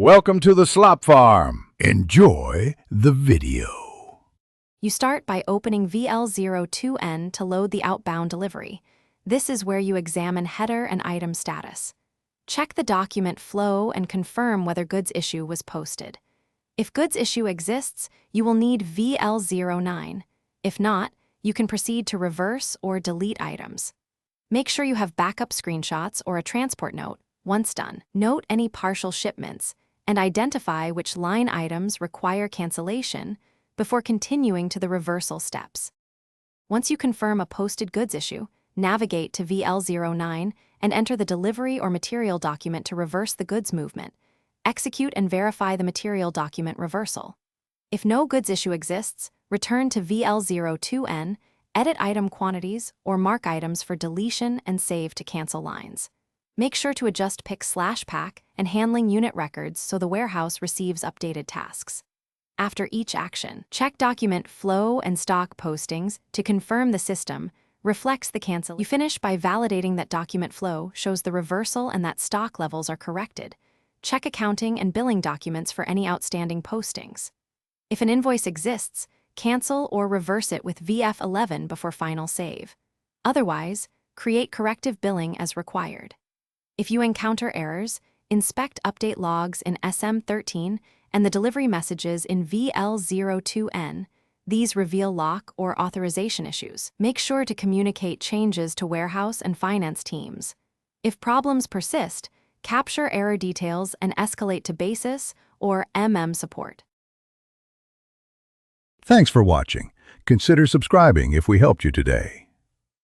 Welcome to the Slop Farm. Enjoy the video. You start by opening VL02N to load the outbound delivery. This is where you examine header and item status. Check the document flow and confirm whether goods issue was posted. If goods issue exists, you will need VL09. If not, you can proceed to reverse or delete items. Make sure you have backup screenshots or a transport note. Once done, note any partial shipments and identify which line items require cancellation before continuing to the reversal steps. Once you confirm a posted goods issue, navigate to VL09 and enter the delivery or material document to reverse the goods movement. Execute and verify the material document reversal. If no goods issue exists, return to VL02N, edit item quantities, or mark items for deletion and save to cancel lines. Make sure to adjust pick/pack and handling unit records so the warehouse receives updated tasks. After each action, check document flow and stock postings to confirm the system reflects the cancel. You finish by validating that document flow shows the reversal and that stock levels are corrected. Check accounting and billing documents for any outstanding postings. If an invoice exists, cancel or reverse it with VF11 before final save. Otherwise, create corrective billing as required. If you encounter errors, inspect update logs in SM13 and the delivery messages in VL02N. These reveal lock or authorization issues. Make sure to communicate changes to warehouse and finance teams. If problems persist, capture error details and escalate to basis or support. Thanks for watching. Consider subscribing if we helped you today.